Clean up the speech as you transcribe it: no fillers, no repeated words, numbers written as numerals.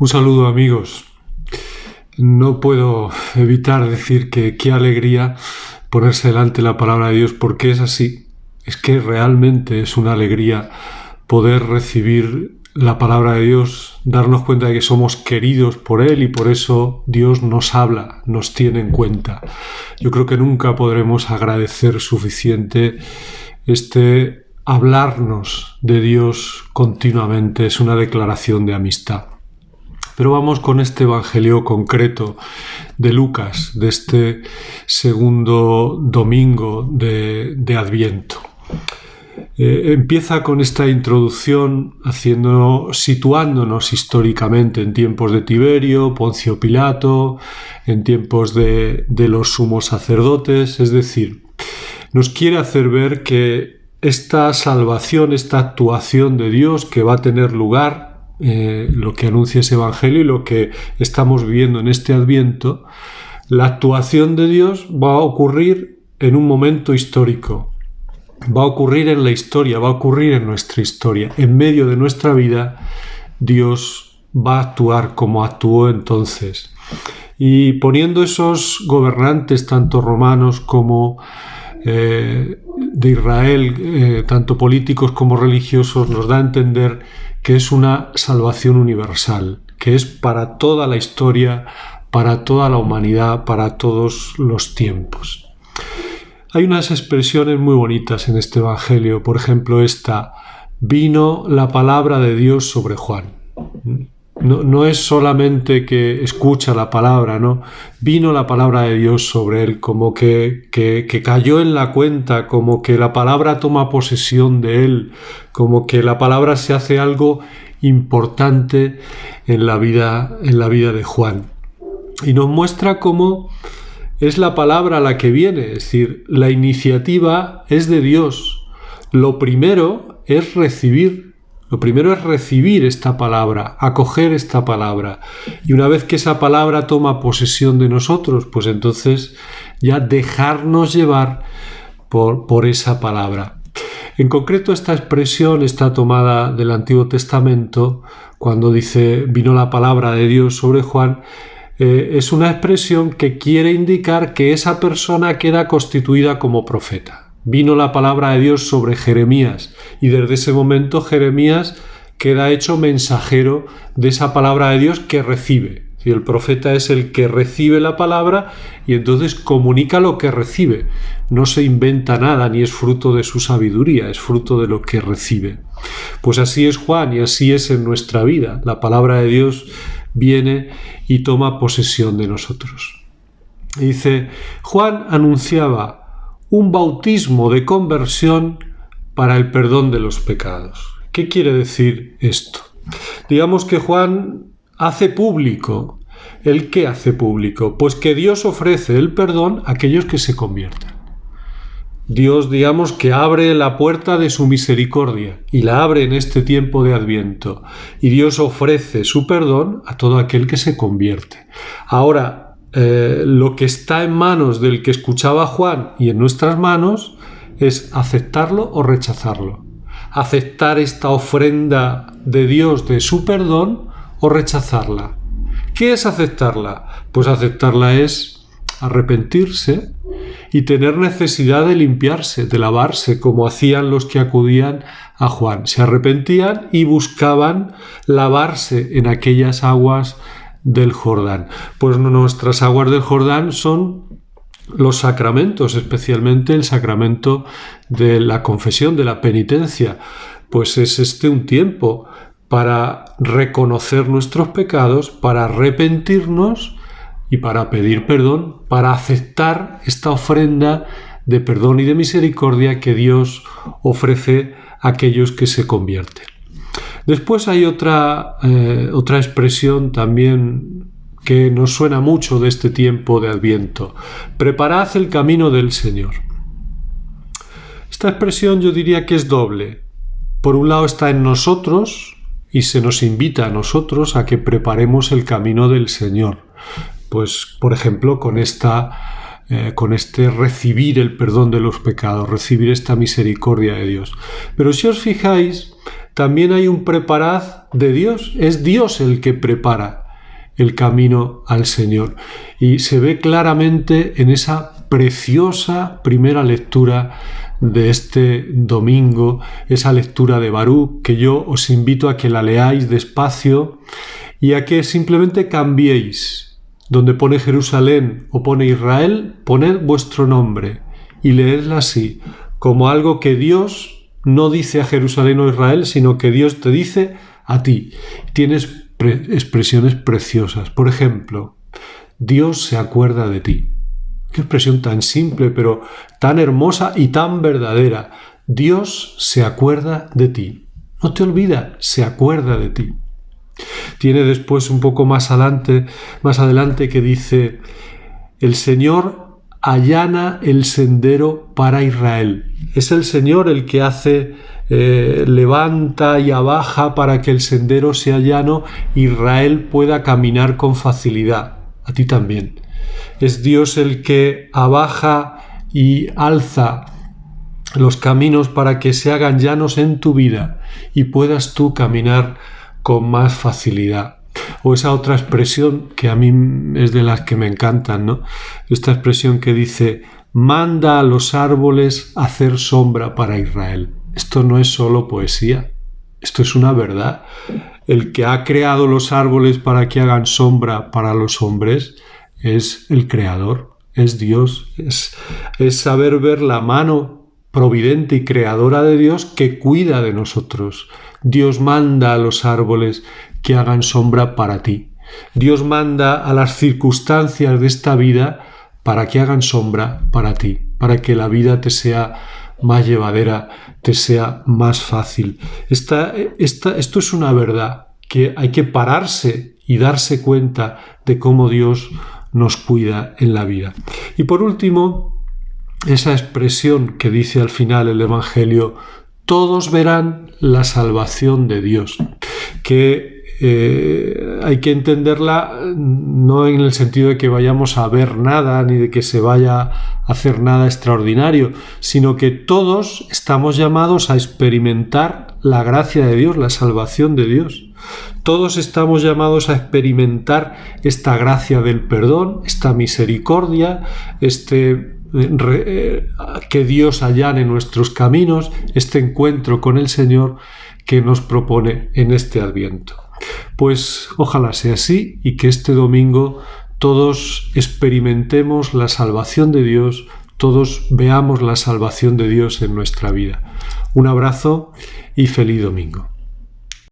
Un saludo, amigos. No puedo evitar decir que qué alegría ponerse delante de la palabra de Dios, porque es así. Es que realmente es una alegría poder recibir la palabra de Dios, darnos cuenta de que somos queridos por Él y por eso Dios nos habla, nos tiene en cuenta. Yo creo que nunca podremos agradecer suficiente este hablarnos de Dios continuamente. Es una declaración de amistad. Pero vamos con este evangelio concreto de Lucas, de este segundo domingo de Adviento. Empieza con esta introducción situándonos históricamente en tiempos de Tiberio, Poncio Pilato, en tiempos de los sumos sacerdotes, es decir, nos quiere hacer ver que esta salvación, esta actuación de Dios que va a tener lugar, lo que anuncia ese evangelio y lo que estamos viviendo en este Adviento, la actuación de Dios va a ocurrir en un momento histórico, va a ocurrir en la historia, va a ocurrir en nuestra historia. En medio de nuestra vida, Dios va a actuar como actuó entonces. Y poniendo esos gobernantes, tanto romanos como de Israel, tanto políticos como religiosos, nos da a entender que es una salvación universal, que es para toda la historia, para toda la humanidad, para todos los tiempos. Hay unas expresiones muy bonitas en este evangelio, por ejemplo esta: vino la palabra de Dios sobre Juan. No es solamente que escucha la palabra, ¿no? Vino la palabra de Dios sobre él, como que cayó en la cuenta, como que la palabra toma posesión de él, como que la palabra se hace algo importante en la vida de Juan. Y nos muestra cómo es la palabra la que viene, es decir, la iniciativa es de Dios. Lo primero es recibir esta palabra, acoger esta palabra. Y una vez que esa palabra toma posesión de nosotros, pues entonces ya dejarnos llevar por esa palabra. En concreto, esta expresión está tomada del Antiguo Testamento, cuando dice vino la palabra de Dios sobre Juan. Es una expresión que quiere indicar que esa persona queda constituida como profeta. Vino la palabra de Dios sobre Jeremías y desde ese momento Jeremías queda hecho mensajero de esa palabra de Dios que recibe. Y el profeta es el que recibe la palabra y entonces comunica lo que recibe. No se inventa nada ni es fruto de su sabiduría, es fruto de lo que recibe. Pues así es Juan y así es en nuestra vida. La palabra de Dios viene y toma posesión de nosotros. Y dice, Juan anunciaba un bautismo de conversión para el perdón de los pecados. ¿Qué quiere decir esto? Digamos que Juan hace público. ¿El qué hace público? Pues que Dios ofrece el perdón a aquellos que se convierten. Dios, digamos, que abre la puerta de su misericordia y la abre en este tiempo de Adviento. Y Dios ofrece su perdón a todo aquel que se convierte. Ahora, lo que está en manos del que escuchaba a Juan y en nuestras manos es aceptarlo o rechazarlo. Aceptar esta ofrenda de Dios de su perdón o rechazarla. ¿Qué es aceptarla? Pues aceptarla es arrepentirse y tener necesidad de limpiarse, de lavarse, como hacían los que acudían a Juan. Se arrepentían y buscaban lavarse en aquellas aguas del Jordán. Pues nuestras aguas del Jordán son los sacramentos, especialmente el sacramento de la confesión, de la penitencia. Pues es un tiempo para reconocer nuestros pecados, para arrepentirnos y para pedir perdón, para aceptar esta ofrenda de perdón y de misericordia que Dios ofrece a aquellos que se convierten. Después hay otra expresión también que nos suena mucho de este tiempo de Adviento. Preparad el camino del Señor. Esta expresión yo diría que es doble. Por un lado está en nosotros y se nos invita a nosotros a que preparemos el camino del Señor. Pues, por ejemplo, con este recibir el perdón de los pecados, recibir esta misericordia de Dios. Pero si os fijáis, también hay un preparad de Dios. Es Dios el que prepara el camino al Señor. Y se ve claramente en esa preciosa primera lectura de este domingo, esa lectura de Baruch, que yo os invito a que la leáis despacio y a que simplemente cambiéis. Donde pone Jerusalén o pone Israel, poned vuestro nombre y leedla así, como algo que Dios no dice a Jerusalén o Israel, sino que Dios te dice a ti. Tienes expresiones preciosas. Por ejemplo, Dios se acuerda de ti. Qué expresión tan simple, pero tan hermosa y tan verdadera. Dios se acuerda de ti. No te olvida, se acuerda de ti. Tiene después un poco más adelante que dice: el Señor allana el sendero para Israel. Es el Señor el que levanta y abaja para que el sendero sea llano, Israel pueda caminar con facilidad. A ti también. Es Dios el que abaja y alza los caminos para que se hagan llanos en tu vida y puedas tú caminar con más facilidad. O esa otra expresión que a mí es de las que me encantan, ¿no? Esta expresión que dice: manda a los árboles a hacer sombra para Israel. Esto no es solo poesía, esto es una verdad. El que ha creado los árboles para que hagan sombra para los hombres es el Creador, es Dios, es saber ver la mano providente y creadora de Dios que cuida de nosotros. Dios manda a los árboles que hagan sombra para ti. Dios manda a las circunstancias de esta vida para que hagan sombra para ti, para que la vida te sea más llevadera, te sea más fácil. Esto es una verdad que hay que pararse y darse cuenta de cómo Dios nos cuida en la vida. Y por último, esa expresión que dice al final el Evangelio: todos verán la salvación de Dios, que hay que entenderla no en el sentido de que vayamos a ver nada ni de que se vaya a hacer nada extraordinario, sino que todos estamos llamados a experimentar la gracia de Dios, la salvación de Dios. Todos estamos llamados a experimentar esta gracia del perdón, esta misericordia, que Dios allane nuestros caminos, este encuentro con el Señor que nos propone en este Adviento. Pues ojalá sea así y que este domingo todos experimentemos la salvación de Dios, todos veamos la salvación de Dios en nuestra vida. Un abrazo y feliz domingo.